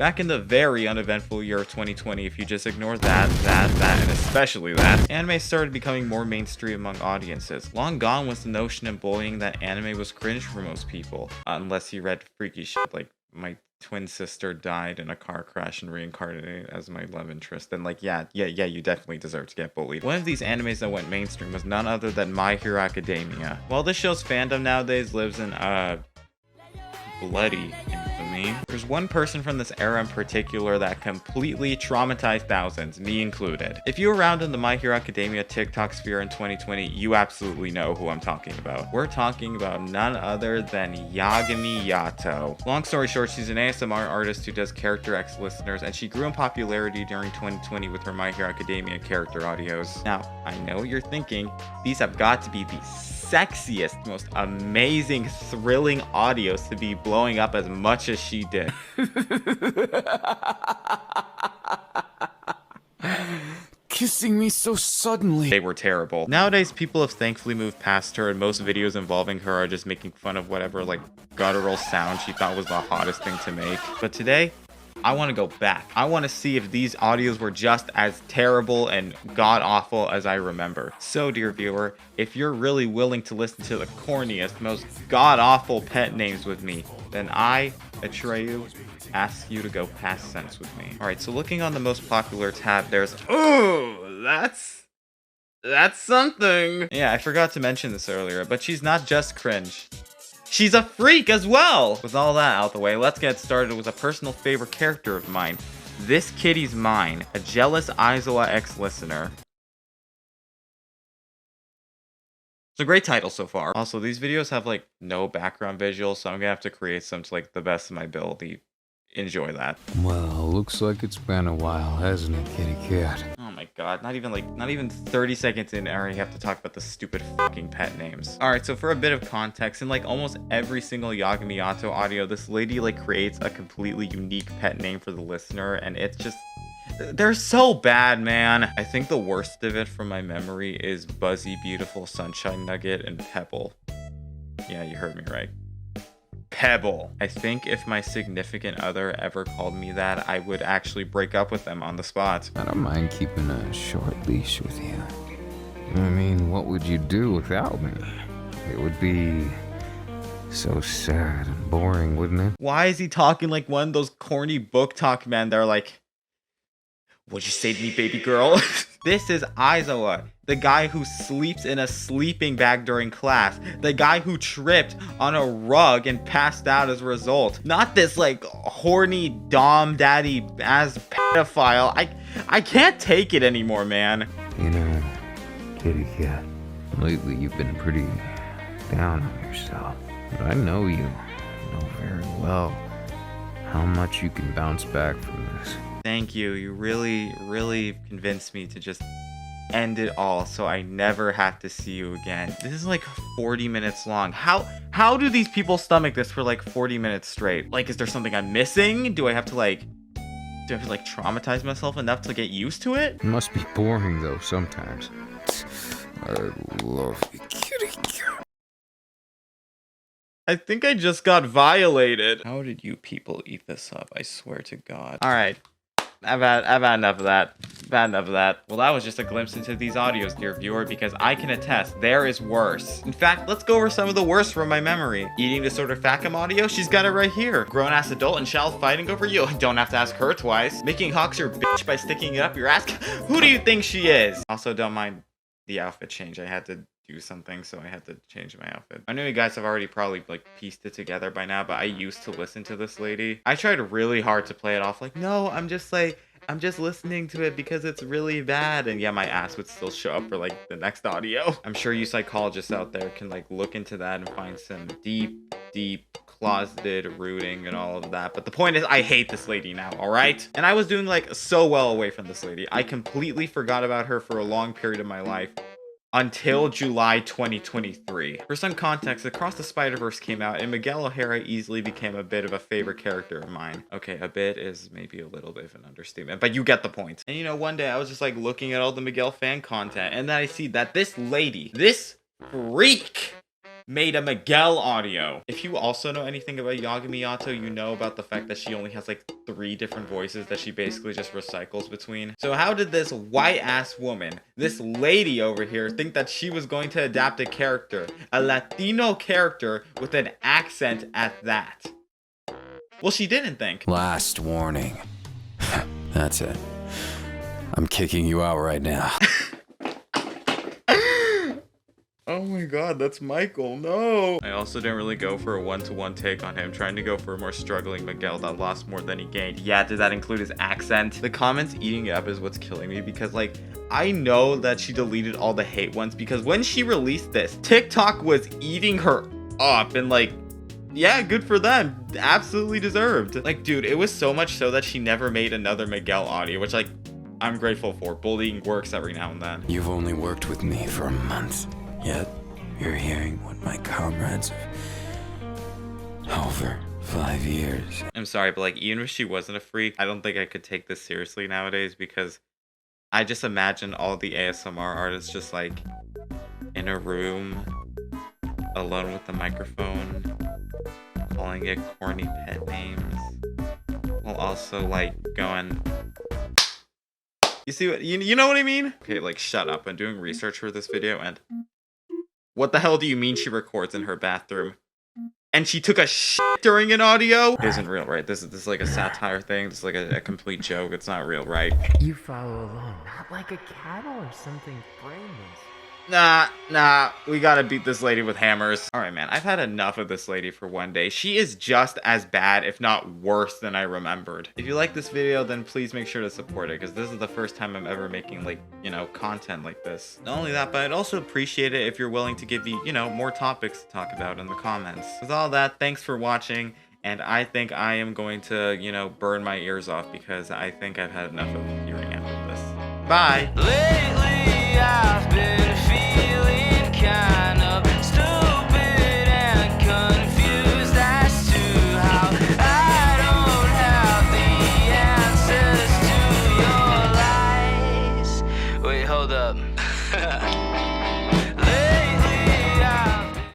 Back in the very uneventful year of 2020, if you just ignore that, and especially that, anime started becoming more mainstream among audiences. Long gone was the notion in bullying that anime was cringe for most people, unless you read freaky shit like my twin sister died in a car crash and reincarnated as my love interest. Then like, yeah, you definitely deserve to get bullied. One of these animes that went mainstream was none other than My Hero Academia. While this show's fandom nowadays lives in bloody infamy, there's one person from this era in particular that completely traumatized thousands, me included. If you were around in the My Hero Academia TikTok sphere in 2020, you absolutely know who I'm talking about. We're talking about none other than Yagami Yato. Long story short, she's an ASMR artist who does character X listeners, and she grew in popularity during 2020 with her My Hero Academia character audios. Now, I know what you're thinking, these have got to be the sexiest, most amazing, thrilling audios to be blowing up as much as she did. Kissing me so suddenly. They were terrible. Nowadays, people have thankfully moved past her, and most videos involving her are just making fun of whatever like guttural sound she thought was the hottest thing to make. But today, I want to go back. I want to see if these audios were just as terrible and god-awful as I remember. So, dear viewer, if you're really willing to listen to the corniest, most god-awful pet names with me, then I, Atreyu, ask you to go past sense with me. Alright, so looking on the most popular tab, there's... Oh, that's something. Yeah, I forgot to mention this earlier, but she's not just cringe. She's a freak as well! With all that out the way, let's get started with a personal favorite character of mine. This kitty's mine, a jealous Aizawa ex-listener. It's a great title so far. Also, these videos have like no background visuals, so I'm gonna have to create some to like the best of my ability. Enjoy that. Well, looks like it's been a while, hasn't it, kitty cat? Oh my god, not even 30 seconds in, I already have to talk about the stupid fucking pet names. Alright, so for a bit of context, in like almost every single Yagami Yato audio, this lady like creates a completely unique pet name for the listener, and it's just... they're so bad, man. I think the worst of it from my memory is Buzzy, Beautiful, Sunshine Nugget, and Pebble. Yeah, you heard me right. Pebble. I think if my significant other ever called me that, I would actually break up with them on the spot. I don't mind keeping a short leash with you. I mean, what would you do without me? It would be so sad and boring, wouldn't it? Why is he talking like one of those corny book talk men that are like, what'd you say to me, baby girl? This is Aizawa, the guy who sleeps in a sleeping bag during class, the guy who tripped on a rug and passed out as a result. Not this like horny dom daddy as pedophile. I can't take it anymore, man. You know, kitty cat, lately you've been pretty down on yourself. But I know you know very well how much you can bounce back from this. Thank you. You really convinced me to just end it all so I never have to see you again. This is like 40 minutes long. How do these people stomach this for like 40 minutes straight? Like, is there something I'm missing? Do I have to like traumatize myself enough to get used to it? It must be boring though sometimes. I love you, kitty cat. I think I just got violated. How did you people eat this up? I swear to God. All right. I've had enough of that. Well, that was just a glimpse into these audios, dear viewer, because I can attest, there is worse. In fact, let's go over some of the worst from my memory. Eating disorder Facum audio, she's got it right here. Grown-ass adult and child fighting over you. Don't have to ask her twice. Making Hawks your bitch by sticking it up your ass. Who do you think she is? Also, don't mind the outfit change. I had to do something, so I had to change my outfit. I know you guys have already probably like pieced it together by now, but I used to listen to this lady. I tried really hard to play it off like, no, I'm just listening to it because it's really bad, and yeah, my ass would still show up for like the next audio. I'm sure you psychologists out there can like look into that and find some deep closeted rooting and all of that, but the point is I hate this lady now, all right? And I was doing like so well away from this lady. I completely forgot about her for a long period of my life until July 2023. For some context, Across the Spider-Verse came out, and Miguel O'Hara easily became a bit of a favorite character of mine. Okay, a bit is maybe a little bit of an understatement, but you get the point. And you know, one day I was just like looking at all the Miguel fan content, and then I see that this lady, this freak, made a Miguel audio. If you also know anything about Yagami Yato, you know about the fact that she only has like 3 different voices that she basically just recycles between. So how did this white ass woman, this lady over here, think that she was going to adapt a character, a Latino character with an accent at that? Well, she didn't think. Last warning. That's it. I'm kicking you out right now. Oh my god, that's Michael. No. I also didn't really go for a one-to-one take on him, trying to go for a more struggling Miguel that lost more than he gained. Yeah, does that include his accent? The comments eating up is what's killing me, because like, I know that she deleted all the hate ones, because when she released this, TikTok was eating her up, and like, yeah, good for them. Absolutely deserved. Like, dude, it was so much so that she never made another Miguel audio, which like, I'm grateful for. Bullying works every now and then. You've only worked with me for a month, yet you're hearing what my comrades of over 5 years. I'm sorry, but like, even if she wasn't a freak, I don't think I could take this seriously nowadays, because I just imagine all the ASMR artists just like in a room alone with the microphone, calling it corny pet names, while also like going, you see what, you know what I mean? Okay, like, shut up. I'm doing research for this video, and what the hell do you mean she records in her bathroom? And she took a shit during an audio? It isn't real, right? This is like a satire thing. This is like a complete joke. It's not real, right? You follow along, not like a cattle or something brainless. Nah, we gotta beat this lady with hammers. Alright, man, I've had enough of this lady for one day. She is just as bad, if not worse, than I remembered. If you like this video, then please make sure to support it, because this is the first time I'm ever making, like, you know, content like this. Not only that, but I'd also appreciate it if you're willing to give me, you know, more topics to talk about in the comments. With all that, thanks for watching, and I think I am going to, you know, burn my ears off, because I think I've had enough of hearing out of this. Bye! Lately I've been feeling kind of stupid and confused as to how I don't have the answers to your lies. Wait, hold up.